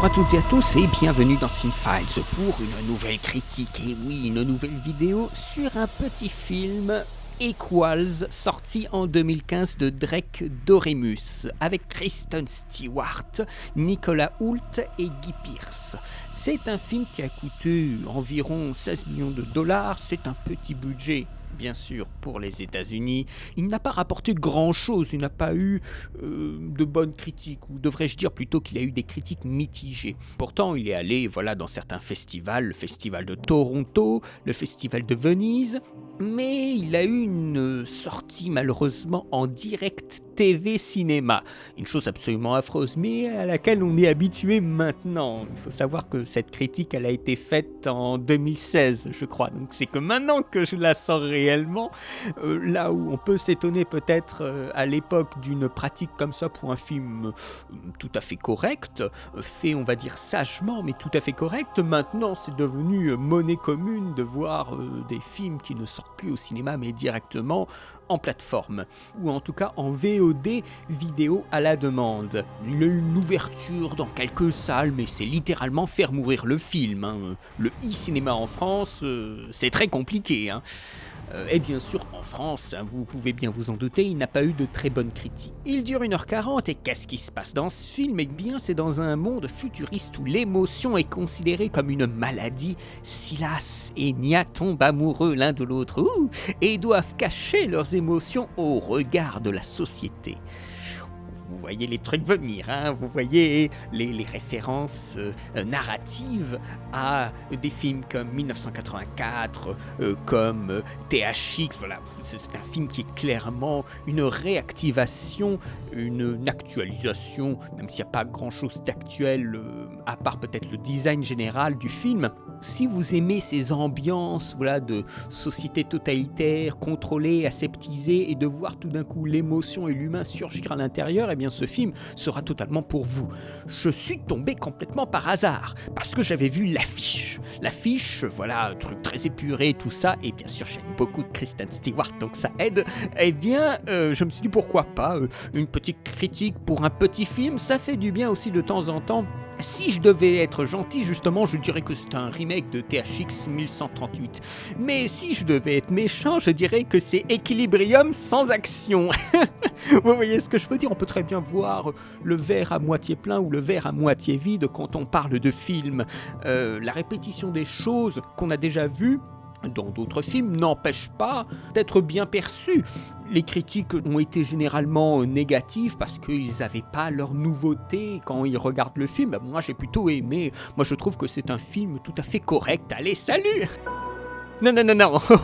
Bonjour à toutes et à tous et bienvenue dans Cinefiles pour une nouvelle critique, et oui, une nouvelle vidéo sur un petit film Equals, sorti en 2015 de Drake Doremus, avec Kristen Stewart, Nicolas Hoult et Guy Pearce. C'est un film qui a coûté environ 16 millions de dollars, c'est un petit budget. Bien sûr, pour les États-Unis, il n'a pas rapporté grand-chose, il n'a pas eu de bonnes critiques, ou devrais-je dire plutôt qu'il a eu des critiques mitigées. Pourtant, il est allé dans certains festivals, le festival de Toronto, le festival de Venise, mais il a eu une sortie malheureusement en direct TV cinéma. Une chose absolument affreuse, mais à laquelle on est habitué maintenant. Il faut savoir que cette critique, elle a été faite en 2016, je crois. Donc c'est que maintenant que je la sors réellement, là où on peut s'étonner peut-être à l'époque d'une pratique comme ça pour un film tout à fait correct, fait on va dire sagement, mais tout à fait correct, maintenant c'est devenu monnaie commune de voir des films qui ne sortent plus au cinéma mais directement en plateforme, ou en tout cas en VOD, vidéo à la demande. Il y a eu une ouverture dans quelques salles, mais c'est littéralement faire mourir le film. Le e-cinéma en France, c'est très compliqué. Et bien sûr, en France, vous pouvez bien vous en douter, il n'a pas eu de très bonnes critiques. Il dure 1h40 et qu'est-ce qui se passe dans ce film ? Eh bien, c'est dans un monde futuriste où l'émotion est considérée comme une maladie. Silas et Nia tombent amoureux l'un de l'autre et doivent cacher leurs émotions au regard de la société. Vous voyez les trucs venir, vous voyez les références narratives à des films comme 1984, comme THX, c'est un film qui est clairement une réactivation, une actualisation, même s'il n'y a pas grand-chose d'actuel, à part peut-être le design général du film. Si vous aimez ces ambiances de société totalitaire, contrôlée, aseptisée, et de voir tout d'un coup l'émotion et l'humain surgir à l'intérieur, eh bien ce film sera totalement pour vous. Je suis tombé complètement par hasard, parce que j'avais vu l'affiche. L'affiche, un truc très épuré, tout ça, et bien sûr j'aime beaucoup de Kristen Stewart, donc ça aide. Eh bien, je me suis dit pourquoi pas, une petite critique pour un petit film, ça fait du bien aussi de temps en temps. Si je devais être gentil, justement, je dirais que c'est un remake de THX 1138. Mais si je devais être méchant, je dirais que c'est Equilibrium sans action. Vous voyez ce que je veux dire ? On peut très bien voir le verre à moitié plein ou le verre à moitié vide quand on parle de films. La répétition des choses qu'on a déjà vues dans d'autres films n'empêche pas d'être bien perçu. Les critiques ont été généralement négatives parce qu'ils n'avaient pas leur nouveauté quand ils regardent le film. Moi j'ai plutôt aimé, moi je trouve que c'est un film tout à fait correct. Allez, salut ! Non,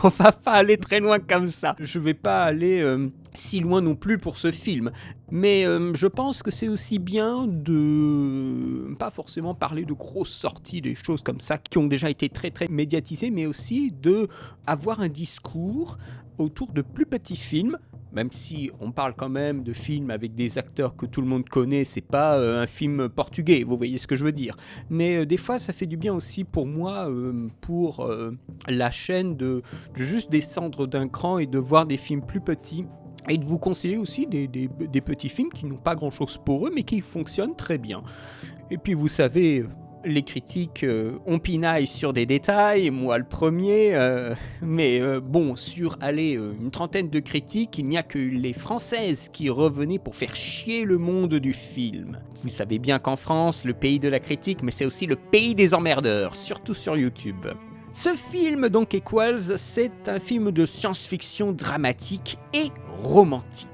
on va pas aller très loin comme ça. Je vais pas aller si loin non plus pour ce film. Mais je pense que c'est aussi bien de pas forcément parler de grosses sorties, des choses comme ça qui ont déjà été très très médiatisées, mais aussi de avoir un discours autour de plus petits films. Même si on parle quand même de films avec des acteurs que tout le monde connaît, c'est pas un film portugais, vous voyez ce que je veux dire. Mais des fois, ça fait du bien aussi pour moi, pour la chaîne, de juste descendre d'un cran et de voir des films plus petits. Et de vous conseiller aussi des petits films qui n'ont pas grand-chose pour eux, mais qui fonctionnent très bien. Et puis vous savez... Les critiques, on pinaille sur des détails, moi le premier, mais sur une trentaine de critiques, il n'y a que les Françaises qui revenaient pour faire chier le monde du film. Vous savez bien qu'en France, le pays de la critique, mais c'est aussi le pays des emmerdeurs, surtout sur YouTube. Ce film, donc Equals, c'est un film de science-fiction dramatique et romantique.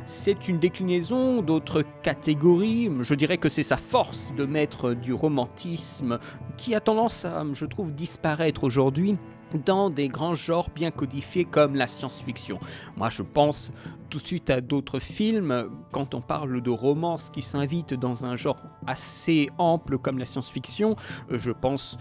C'est une déclinaison d'autres catégories, je dirais que c'est sa force de mettre du romantisme qui a tendance à, je trouve, disparaître aujourd'hui dans des grands genres bien codifiés comme la science-fiction. Moi je pense tout de suite à d'autres films, quand on parle de romance qui s'invite dans un genre assez ample comme la science-fiction, je pense,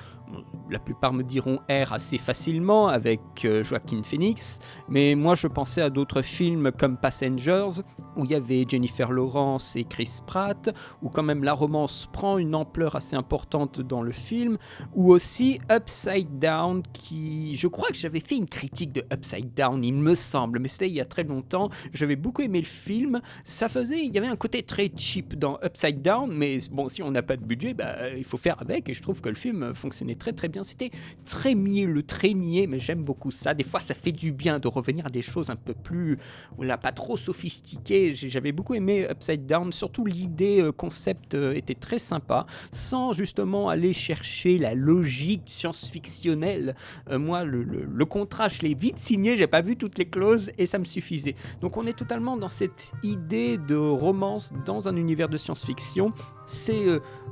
la plupart me diront R assez facilement avec Joaquin Phoenix, mais moi je pensais à d'autres films comme Passengers, où il y avait Jennifer Lawrence et Chris Pratt, où quand même la romance prend une ampleur assez importante dans le film, ou aussi Upside Down, qui... Je crois que j'avais fait une critique de Upside Down, il me semble, mais c'était il y a très longtemps. J'avais beaucoup aimé le film. Il y avait un côté très cheap dans Upside Down, mais bon, si on n'a pas de budget, il faut faire avec, et je trouve que le film fonctionnait très très bien. C'était très mielleux, très niais, mais j'aime beaucoup ça. Des fois, ça fait du bien de revenir à des choses un peu plus, voilà, pas trop sophistiquées. J'avais beaucoup aimé Upside Down, surtout l'idée concept était très sympa, sans justement aller chercher la logique science-fictionnelle. Moi, le contrat, je l'ai vite signé, j'ai pas vu toutes les clauses et ça me suffisait. Donc on est totalement dans cette idée de romance dans un univers de science-fiction. C'est,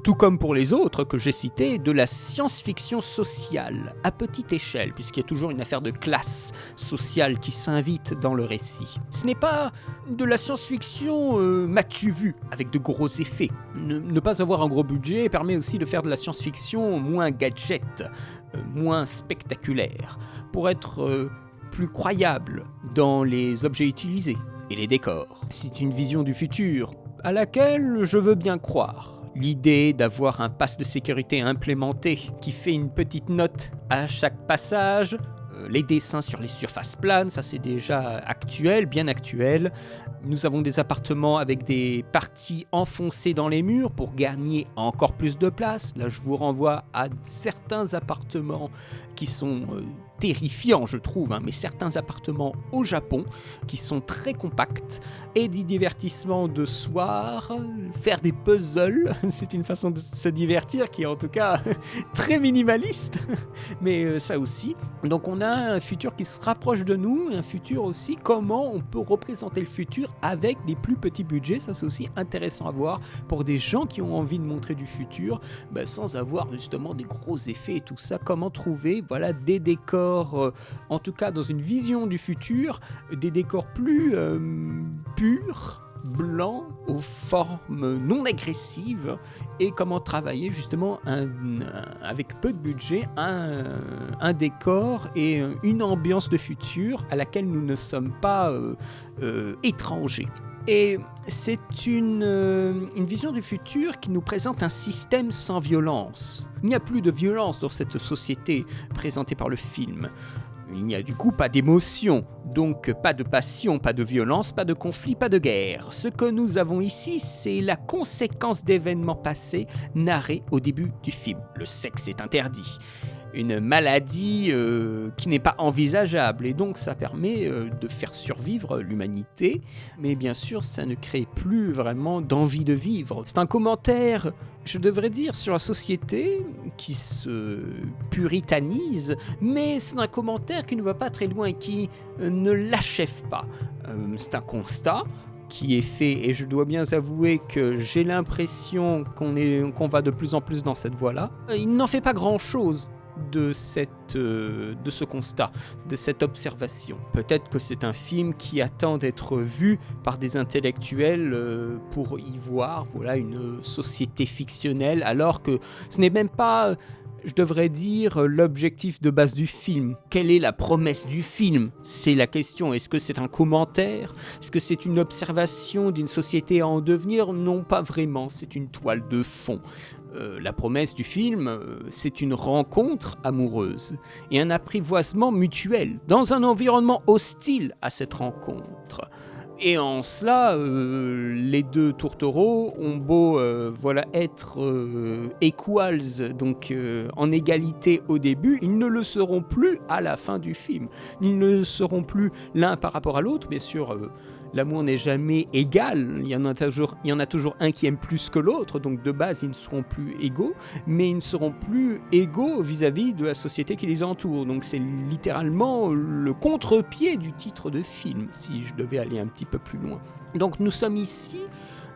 tout comme pour les autres que j'ai cités, de la science-fiction sociale, à petite échelle, puisqu'il y a toujours une affaire de classe sociale qui s'invite dans le récit. Ce n'est pas de la science-fiction m'as-tu vu, avec de gros effets. Ne pas avoir un gros budget permet aussi de faire de la science-fiction moins gadget, moins spectaculaire, pour être plus croyable dans les objets utilisés et les décors. C'est une vision du futur à laquelle je veux bien croire. L'idée d'avoir un pass de sécurité implémenté qui fait une petite note à chaque passage, les dessins sur les surfaces planes, ça c'est déjà actuel, bien actuel. Nous avons des appartements avec des parties enfoncées dans les murs pour gagner encore plus de place. Là, je vous renvoie à certains appartements qui sont terrifiants, je trouve, mais certains appartements au Japon qui sont très compacts, et du divertissement de soir, faire des puzzles, c'est une façon de se divertir qui est en tout cas très minimaliste, mais ça aussi. Donc on a un futur qui se rapproche de nous, et un futur aussi, comment on peut représenter le futur avec des plus petits budgets. Ça c'est aussi intéressant à voir pour des gens qui ont envie de montrer du futur, sans avoir justement des gros effets et tout ça. Comment trouver des décors, en tout cas dans une vision du futur, des décors plus purs, blancs, aux formes non agressives, et comment travailler justement avec peu de budget un décor et une ambiance de futur à laquelle nous ne sommes pas étrangers. Et c'est une vision du futur qui nous présente un système sans violence. Il n'y a plus de violence dans cette société présentée par le film. Il n'y a du coup pas d'émotion, donc pas de passion, pas de violence, pas de conflit, pas de guerre. Ce que nous avons ici, c'est la conséquence d'événements passés narrés au début du film. Le sexe est interdit. Une maladie qui n'est pas envisageable, et donc ça permet de faire survivre l'humanité, mais bien sûr ça ne crée plus vraiment d'envie de vivre. C'est un commentaire, je devrais dire, sur la société qui se puritanise, mais c'est un commentaire qui ne va pas très loin et qui ne l'achève pas. C'est un constat qui est fait, et je dois bien avouer que j'ai l'impression qu'on va de plus en plus dans cette voie-là. Il n'en fait pas grand-chose de ce constat, de cette observation. Peut-être que c'est un film qui attend d'être vu par des intellectuels pour y voir une société fictionnelle, alors que ce n'est même pas, je devrais dire, l'objectif de base du film. Quelle est la promesse du film ? C'est la question. Est-ce que c'est un commentaire ? Est-ce que c'est une observation d'une société en devenir ? Non, pas vraiment. C'est une toile de fond. La promesse du film, c'est une rencontre amoureuse et un apprivoisement mutuel dans un environnement hostile à cette rencontre. Et en cela, les deux tourtereaux ont beau être equals, donc en égalité au début, ils ne le seront plus à la fin du film. Ils ne seront plus l'un par rapport à l'autre, bien sûr. L'amour n'est jamais égal, il y en a toujours un qui aime plus que l'autre, donc de base ils ne seront plus égaux, mais ils ne seront plus égaux vis-à-vis de la société qui les entoure. Donc c'est littéralement le contre-pied du titre de film, si je devais aller un petit peu plus loin. Donc nous sommes ici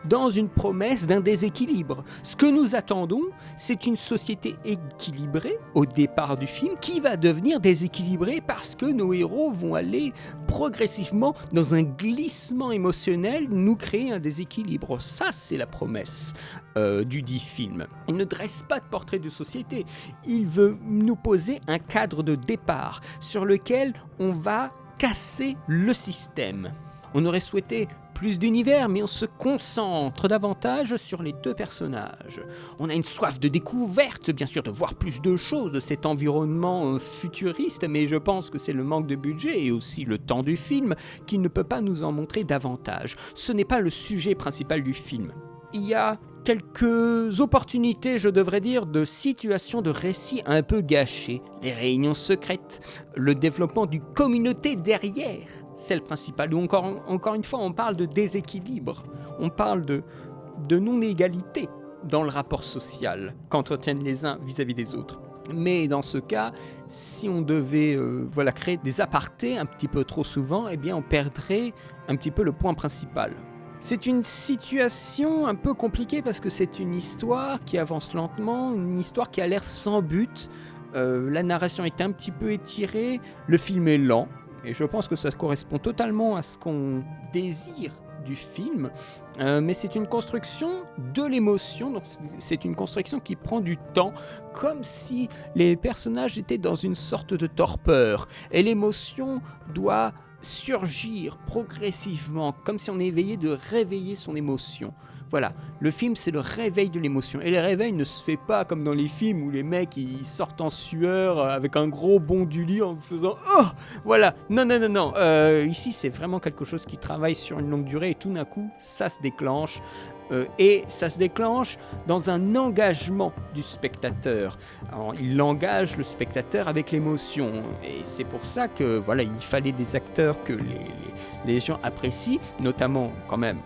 dans une promesse d'un déséquilibre. Ce que nous attendons, c'est une société équilibrée au départ du film qui va devenir déséquilibrée parce que nos héros vont aller progressivement dans un glissement émotionnel, nous créer un déséquilibre. Ça, c'est la promesse du dit film. Il ne dresse pas de portrait de société. Il veut nous poser un cadre de départ sur lequel on va casser le système. On aurait souhaité plus d'univers, mais on se concentre davantage sur les deux personnages. On a une soif de découverte, bien sûr, de voir plus de choses de cet environnement futuriste, mais je pense que c'est le manque de budget et aussi le temps du film qui ne peut pas nous en montrer davantage. Ce n'est pas le sujet principal du film. Il y a quelques opportunités, je devrais dire, de situations de récits un peu gâchées. Les réunions secrètes, le développement d'une communauté derrière, celle principale. Ou encore une fois, on parle de déséquilibre, on parle de non-égalité dans le rapport social qu'entretiennent les uns vis-à-vis des autres. Mais dans ce cas, si on devait créer des apartés un petit peu trop souvent, eh bien on perdrait un petit peu le point principal. C'est une situation un peu compliquée parce que c'est une histoire qui avance lentement, une histoire qui a l'air sans but. La narration est un petit peu étirée, le film est lent, et je pense que ça correspond totalement à ce qu'on désire du film. Mais c'est une construction de l'émotion, donc c'est une construction qui prend du temps, comme si les personnages étaient dans une sorte de torpeur, et l'émotion doit surgir progressivement, comme si on essayait de réveiller son émotion. Voilà, le film c'est le réveil de l'émotion, et le réveil ne se fait pas comme dans les films où les mecs ils sortent en sueur avec un gros bond du lit en faisant « Oh !» Voilà, non, ici c'est vraiment quelque chose qui travaille sur une longue durée et tout d'un coup ça se déclenche. Et ça se déclenche dans un engagement du spectateur. Alors, il engage le spectateur avec l'émotion, et c'est pour ça que il fallait des acteurs que les gens apprécient, notamment quand même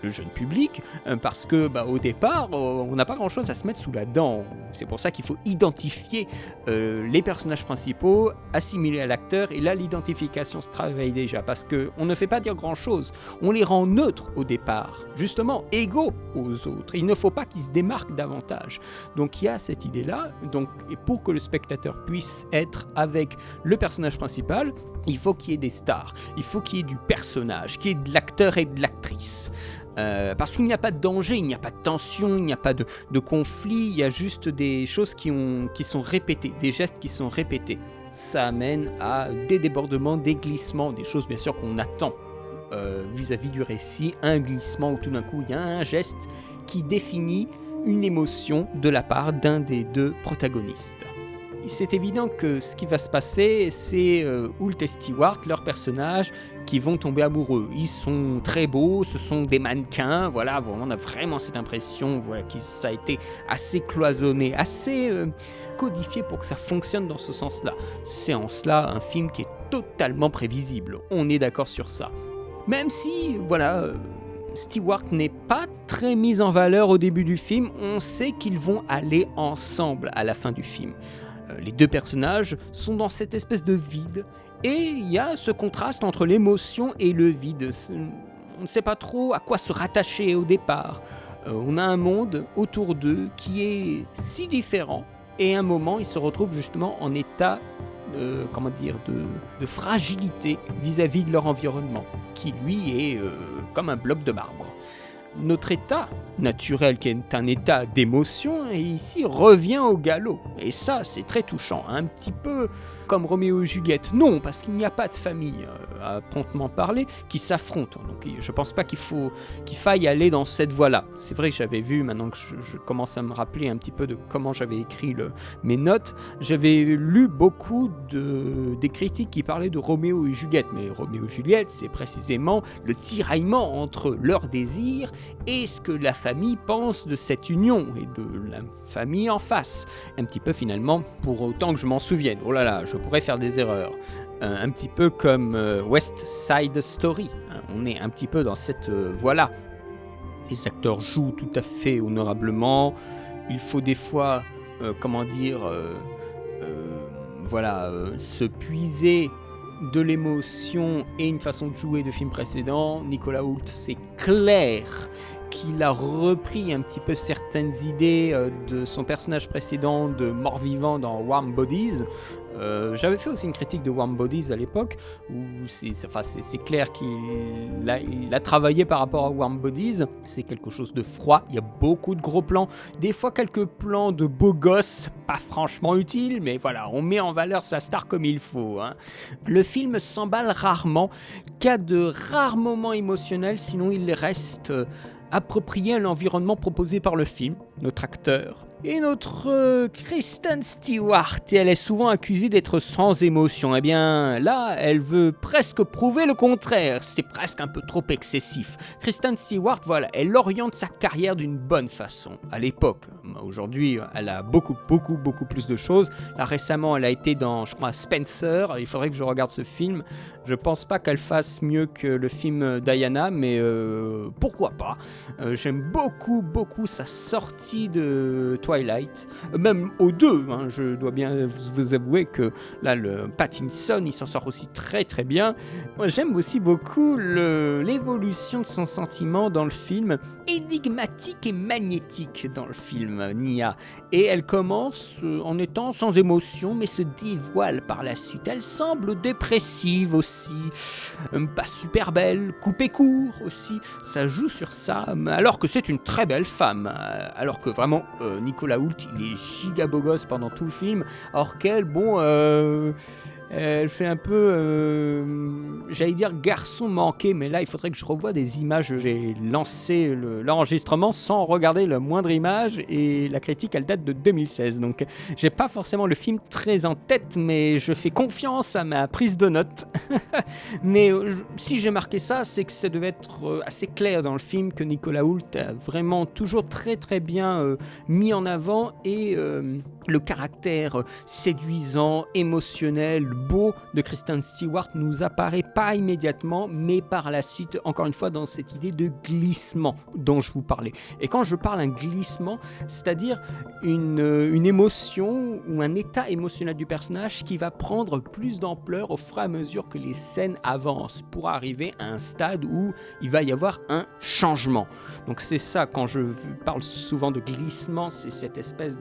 le jeune public, parce que au départ on n'a pas grand chose à se mettre sous la dent. C'est pour ça qu'il faut identifier les personnages principaux, assimiler à l'acteur, et là l'identification se travaille déjà, parce qu'on ne fait pas dire grand chose, on les rend neutres au départ, justement égaux aux autres. Il ne faut pas qu'ils se démarquent davantage. Donc il y a cette idée-là. Et pour que le spectateur puisse être avec le personnage principal, il faut qu'il y ait des stars, il faut qu'il y ait du personnage, qu'il y ait de l'acteur et de l'actrice. Parce qu'il n'y a pas de danger, il n'y a pas de tension, il n'y a pas de conflit, il y a juste des choses qui sont répétées, des gestes qui sont répétés. Ça amène à des débordements, des glissements, des choses bien sûr qu'on attend vis-à-vis du récit, un glissement où tout d'un coup il y a un geste qui définit une émotion de la part d'un des deux protagonistes. C'est évident que ce qui va se passer, c'est Hoult et Stewart, leurs personnages, qui vont tomber amoureux. Ils sont très beaux, ce sont des mannequins, on a vraiment cette impression que ça a été assez cloisonné, assez codifié pour que ça fonctionne dans ce sens-là. C'est en cela un film qui est totalement prévisible, on est d'accord sur ça. Même si, Stewart n'est pas très mis en valeur au début du film, on sait qu'ils vont aller ensemble à la fin du film. Les deux personnages sont dans cette espèce de vide, et il y a ce contraste entre l'émotion et le vide. On ne sait pas trop à quoi se rattacher au départ. On a un monde autour d'eux qui est si différent, et à un moment, ils se retrouvent justement en état de fragilité vis-à-vis de leur environnement, qui lui est comme un bloc de marbre. Notre état naturel, qui est un état d'émotion, et ici revient au galop. Et ça, c'est très touchant. Un petit peu comme Roméo et Juliette. Non, parce qu'il n'y a pas de famille, à proprement parler, qui s'affrontent. Donc je ne pense pas qu'il faille aller dans cette voie-là. C'est vrai que j'avais vu, maintenant que je commence à me rappeler un petit peu de comment j'avais écrit mes notes, j'avais lu beaucoup des critiques qui parlaient de Roméo et Juliette. Mais Roméo et Juliette, c'est précisément le tiraillement entre leurs désirs et ce que la famille pense de cette union, et de la famille en face. Un petit peu finalement, pour autant que je m'en souvienne. Oh là là, je pourrais faire des erreurs. Un petit peu comme West Side Story. On est un petit peu dans cette voie-là. Les acteurs jouent tout à fait honorablement. Il faut des fois, se puiser de l'émotion et une façon de jouer de films précédents. Nicolas Hoult, c'est clair qu'il a repris un petit peu certaines idées de son personnage précédent de mort-vivant dans Warm Bodies. J'avais fait aussi une critique de Warm Bodies à l'époque, où c'est clair il a travaillé par rapport à Warm Bodies. C'est quelque chose de froid, il y a beaucoup de gros plans, des fois quelques plans de beaux gosses, pas franchement utiles, mais voilà, on met en valeur sa star comme il faut, hein. Le film s'emballe rarement, qu'à de rares moments émotionnels, sinon il reste approprié à l'environnement proposé par le film, notre acteur. Et notre Kristen Stewart, elle est souvent accusée d'être sans émotion. Eh bien, là, elle veut presque prouver le contraire. C'est presque un peu trop excessif. Kristen Stewart, voilà, elle oriente sa carrière d'une bonne façon. À l'époque, aujourd'hui, elle a beaucoup plus de choses. Là, récemment, elle a été dans, je crois, Spencer. Il faudrait que je regarde ce film. Je pense pas qu'elle fasse mieux que le film Diana, mais pourquoi pas. J'aime beaucoup sa sortie de Twilight, même aux deux, hein, je dois bien vous avouer que là, le Pattinson, il s'en sort aussi très bien. Moi, j'aime aussi beaucoup l'évolution de son sentiment dans le film, énigmatique et magnétique dans le film, Nia. Et elle commence en étant sans émotion, mais se dévoile par la suite. Elle semble dépressive aussi, pas super belle, coupée court aussi. Ça joue sur ça, alors que c'est une très belle femme. Alors que vraiment, Nicolas Hoult, il est giga beau gosse pendant tout le film. Alors qu'elle, elle fait un peu, j'allais dire garçon manqué, mais là il faudrait que je revoie des images. J'ai lancé l'enregistrement sans regarder la moindre image et la critique elle date de 2016, donc j'ai pas forcément le film très en tête, mais je fais confiance à ma prise de notes. Mais si j'ai marqué ça, c'est que ça devait être assez clair dans le film que Nicolas Hoult a vraiment toujours très bien mis en avant, et le caractère séduisant, émotionnel, beau de Kristen Stewart nous apparaît pas immédiatement, mais par la suite, encore une fois, dans cette idée de glissement dont je vous parlais. Et quand je parle d'un glissement, c'est-à-dire une émotion ou un état émotionnel du personnage qui va prendre plus d'ampleur au fur et à mesure que les scènes avancent, pour arriver à un stade où il va y avoir un changement. Donc c'est ça, quand je parle souvent de glissement, c'est cette espèce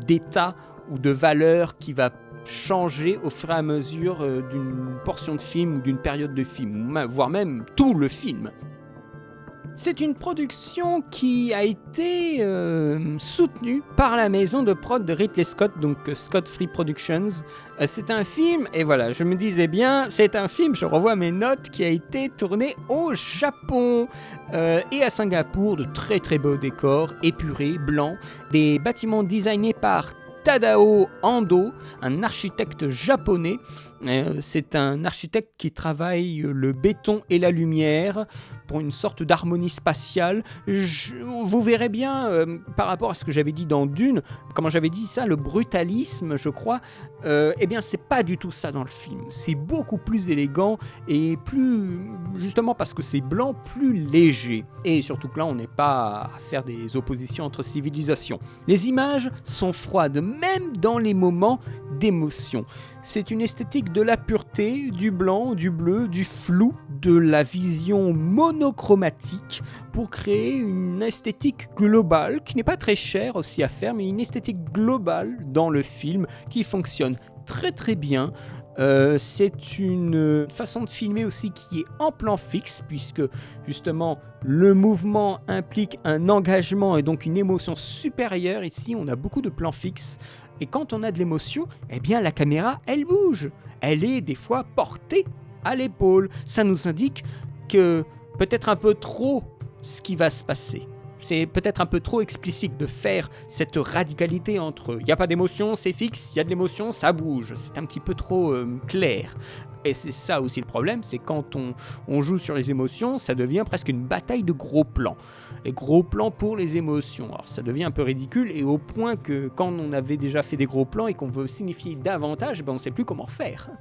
d'état ou de valeur qui va changer au fur et à mesure d'une portion de film ou d'une période de film, voire même tout le film. C'est une production qui a été soutenue par la maison de prod de Ridley Scott, donc Scott Free Productions. C'est un film, et voilà, je me disais bien, c'est un film, je revois mes notes, qui a été tourné au Japon et à Singapour, de très beaux décors, épurés, blancs, des bâtiments designés par Tadao Ando, un architecte japonais. C'est un architecte qui travaille le béton et la lumière pour une sorte d'harmonie spatiale. Vous verrez bien, par rapport à ce que j'avais dit dans Dune, comment j'avais dit ça, le brutalisme, je crois, eh bien c'est pas du tout ça dans le film. C'est beaucoup plus élégant et plus, justement parce que c'est blanc, plus léger. Et surtout que là, on n'est pas à faire des oppositions entre civilisations. Les images sont froides, même dans les moments d'émotion. C'est une esthétique de la pureté, du blanc, du bleu, du flou, de la vision monochromatique, pour créer une esthétique globale, qui n'est pas très chère aussi à faire, mais une esthétique globale dans le film qui fonctionne très bien. C'est une façon de filmer aussi qui est en plan fixe, puisque justement le mouvement implique un engagement et donc une émotion supérieure. Ici on a beaucoup de plans fixes, et quand on a de l'émotion, eh bien la caméra elle bouge, elle est des fois portée à l'épaule. Ça nous indique que peut-être un peu trop ce qui va se passer. C'est peut-être un peu trop explicite de faire cette radicalité entre il n'y a pas d'émotion, c'est fixe, il y a de l'émotion, ça bouge. C'est un petit peu trop clair. Et c'est ça aussi le problème, c'est quand on joue sur les émotions, ça devient presque une bataille de gros plans. Les gros plans pour les émotions. Alors ça devient un peu ridicule, et au point que quand on avait déjà fait des gros plans et qu'on veut signifier davantage, on ne sait plus comment faire.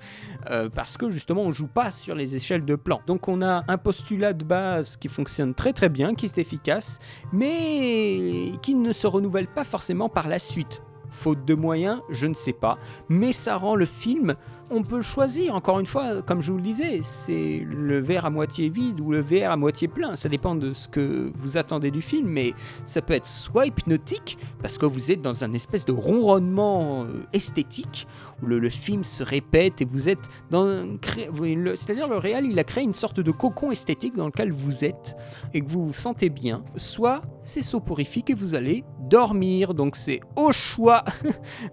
Parce que justement on joue pas sur les échelles de plans. Donc on a un postulat de base qui fonctionne très bien, qui est efficace, mais qui ne se renouvelle pas forcément par la suite. faute de moyens, je ne sais pas, mais ça rend le film, on peut choisir, encore une fois, comme je vous le disais, c'est le verre à moitié vide ou le verre à moitié plein, ça dépend de ce que vous attendez du film, mais ça peut être soit hypnotique, parce que vous êtes dans un espèce de ronronnement esthétique, où le film se répète et vous êtes c'est-à-dire le réal, il a créé une sorte de cocon esthétique dans lequel vous êtes et que vous vous sentez bien, soit c'est soporifique et vous allez dormir, donc c'est au choix,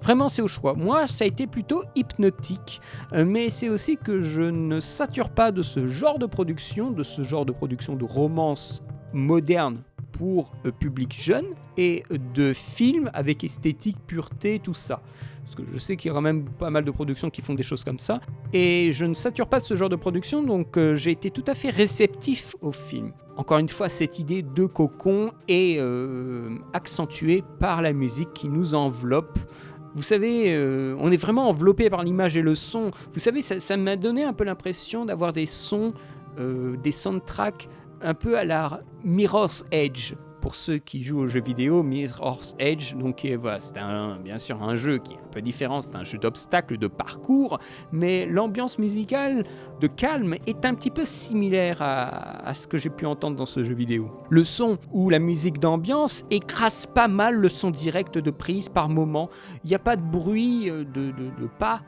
vraiment c'est au choix. Moi ça a été plutôt hypnotique, mais c'est aussi que je ne sature pas de ce genre de production, de romance moderne pour public jeune et de films avec esthétique, pureté, tout ça. Parce que je sais qu'il y a quand même pas mal de productions qui font des choses comme ça. Et je ne sature pas ce genre de production, donc j'ai été tout à fait réceptif au film. Encore une fois, cette idée de cocon est accentuée par la musique qui nous enveloppe. Vous savez, on est vraiment enveloppé par l'image et le son. Vous savez, ça m'a donné un peu l'impression d'avoir des sons, des soundtracks un peu à la Mirror's Edge. Pour ceux qui jouent aux jeux vidéo, Mirror's Edge, donc voilà, c'est bien sûr un jeu qui est un peu différent, c'est un jeu d'obstacles, de parcours, mais l'ambiance musicale de calme est un petit peu similaire à ce que j'ai pu entendre dans ce jeu vidéo. Le son ou la musique d'ambiance écrase pas mal le son direct de prise par moment, il n'y a pas de bruit de pas.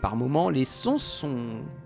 Par moments, les sons sont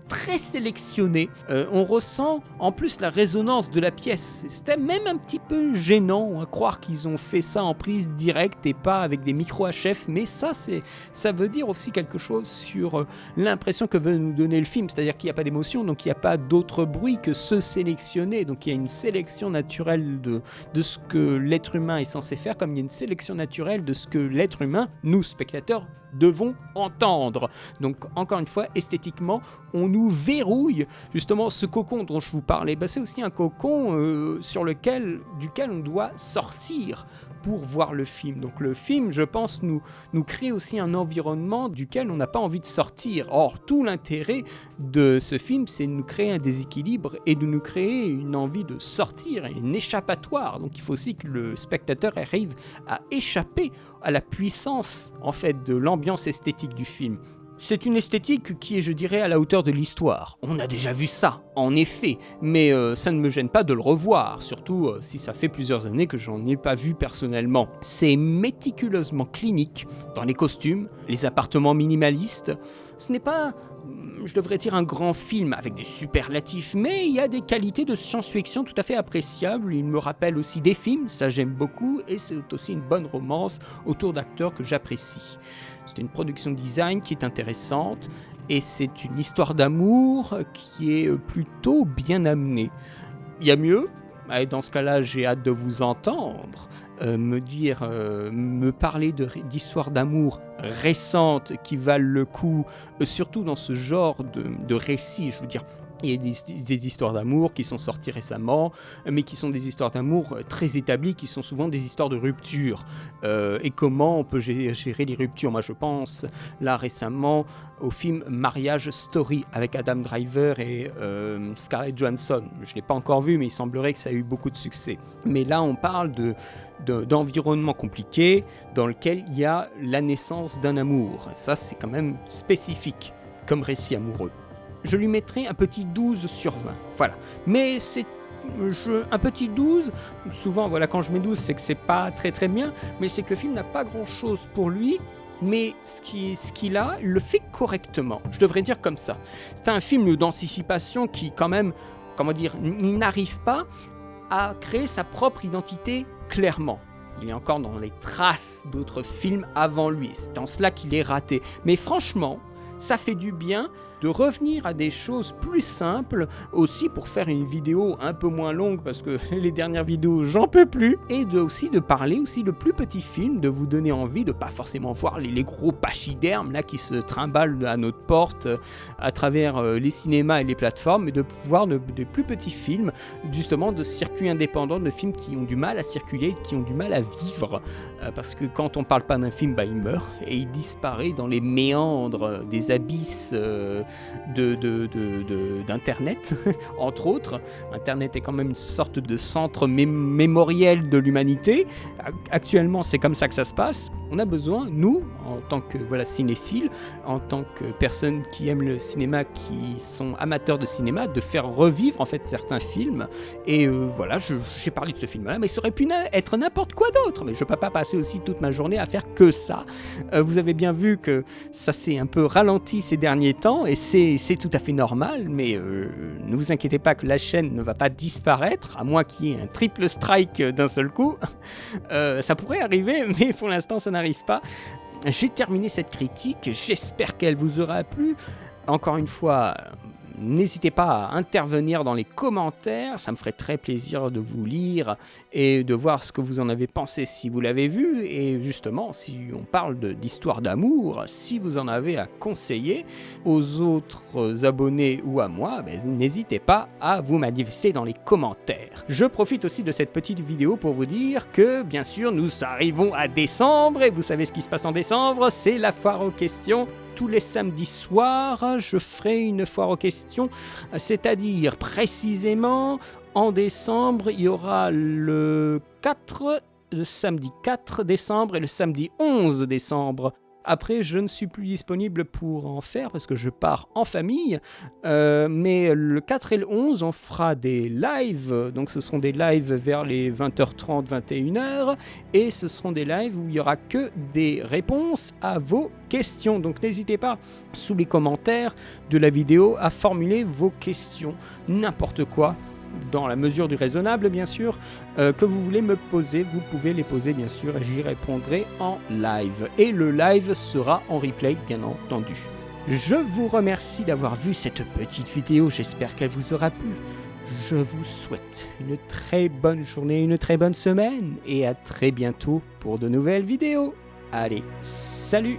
très sélectionnés. On ressent en plus la résonance de la pièce. C'était même un petit peu gênant à croire qu'ils ont fait ça en prise directe et pas avec des micros HF. Mais ça veut dire aussi quelque chose sur l'impression que veut nous donner le film. C'est-à-dire qu'il n'y a pas d'émotion, donc il n'y a pas d'autre bruit que ceux sélectionnés. Donc il y a une sélection naturelle de ce que l'être humain est censé faire, comme il y a une sélection naturelle de ce que l'être humain, nous spectateurs, devons entendre. Donc encore une fois, esthétiquement, on nous verrouille justement ce cocon dont je vous parlais. C'est aussi un cocon duquel on doit sortir pour voir le film. Donc le film, je pense, nous crée aussi un environnement duquel on n'a pas envie de sortir. Or, tout l'intérêt de ce film, c'est de nous créer un déséquilibre et de nous créer une envie de sortir, une échappatoire. Donc il faut aussi que le spectateur arrive à échapper à la puissance, en fait, de l'ambiance esthétique du film. C'est une esthétique qui est, je dirais, à la hauteur de l'histoire. On a déjà vu ça, en effet, mais ça ne me gêne pas de le revoir, surtout si ça fait plusieurs années que j'en ai pas vu personnellement. C'est méticuleusement clinique dans les costumes, les appartements minimalistes. Ce n'est pas, je devrais dire, un grand film avec des superlatifs, mais il y a des qualités de science-fiction tout à fait appréciables. Il me rappelle aussi des films, ça j'aime beaucoup, et c'est aussi une bonne romance autour d'acteurs que j'apprécie. C'est une production design qui est intéressante et c'est une histoire d'amour qui est plutôt bien amenée. Il y a mieux, et dans ce cas-là j'ai hâte de vous entendre me parler d'histoires d'amour récentes qui valent le coup, surtout dans ce genre de récit, je veux dire. Il y a des histoires d'amour qui sont sorties récemment, mais qui sont des histoires d'amour très établies, qui sont souvent des histoires de rupture. Et comment on peut gérer les ruptures ? Moi, je pense, là, récemment, au film Marriage Story, avec Adam Driver et Scarlett Johansson. Je ne l'ai pas encore vu, mais il semblerait que ça a eu beaucoup de succès. Mais là, on parle d'environnement compliqué, dans lequel il y a la naissance d'un amour. Ça, c'est quand même spécifique, comme récit amoureux. Je lui mettrai un petit 12 sur 20. Voilà. Mais c'est un petit 12, souvent, voilà, quand je mets 12, c'est que c'est pas très très bien, mais c'est que le film n'a pas grand-chose pour lui, mais ce qu'il a, il le fait correctement. Je devrais dire comme ça. C'est un film d'anticipation qui, quand même, il n'arrive pas à créer sa propre identité clairement. Il est encore dans les traces d'autres films avant lui. C'est en cela qu'il est raté. Mais franchement, ça fait du bien de revenir à des choses plus simples, aussi pour faire une vidéo un peu moins longue, parce que les dernières vidéos, j'en peux plus, et aussi de parler aussi de plus petits films, de vous donner envie de pas forcément voir les gros pachydermes là qui se trimballent à notre porte à travers les cinémas et les plateformes, mais de voir des plus petits films, justement de circuits indépendants, de films qui ont du mal à circuler, qui ont du mal à vivre, parce que quand on parle pas d'un film, il meurt, et il disparaît dans les méandres des abysses d'Internet, entre autres. Internet est quand même une sorte de centre mémoriel de l'humanité. Actuellement, c'est comme ça que ça se passe. On a besoin, nous, en tant que cinéphiles, en tant que personnes qui aiment le cinéma, qui sont amateurs de cinéma, de faire revivre en fait certains films. Et j'ai parlé de ce film-là, mais ça aurait pu être n'importe quoi d'autre. Mais je ne peux pas passer aussi toute ma journée à faire que ça. Vous avez bien vu que ça s'est un peu ralenti ces derniers temps, et c'est tout à fait normal, mais ne vous inquiétez pas que la chaîne ne va pas disparaître, à moins qu'il y ait un triple strike d'un seul coup. Ça pourrait arriver, mais pour l'instant ça n'arrive pas. J'ai terminé cette critique, j'espère qu'elle vous aura plu. Encore une fois, n'hésitez pas à intervenir dans les commentaires, ça me ferait très plaisir de vous lire et de voir ce que vous en avez pensé si vous l'avez vu. Et justement, si on parle d'histoire d'amour, si vous en avez à conseiller aux autres abonnés ou à moi, n'hésitez pas à vous manifester dans les commentaires. Je profite aussi de cette petite vidéo pour vous dire que, bien sûr, nous arrivons à décembre, et vous savez ce qui se passe en décembre, c'est la foire aux questions. Tous les samedis soirs, je ferai une foire aux questions, c'est-à-dire précisément en décembre, il y aura le samedi 4 décembre et le samedi 11 décembre. Après, je ne suis plus disponible pour en faire parce que je pars en famille, mais le 4 et le 11, on fera des lives, donc ce seront des lives vers les 20h30, 21h, et ce seront des lives où il n'y aura que des réponses à vos questions. Donc n'hésitez pas, sous les commentaires de la vidéo, à formuler vos questions, n'importe quoi, dans la mesure du raisonnable bien sûr, que vous voulez me poser. Vous pouvez les poser bien sûr et j'y répondrai en live. Et le live sera en replay bien entendu. Je vous remercie d'avoir vu cette petite vidéo, j'espère qu'elle vous aura plu. Je vous souhaite une très bonne journée, une très bonne semaine et à très bientôt pour de nouvelles vidéos. Allez, salut!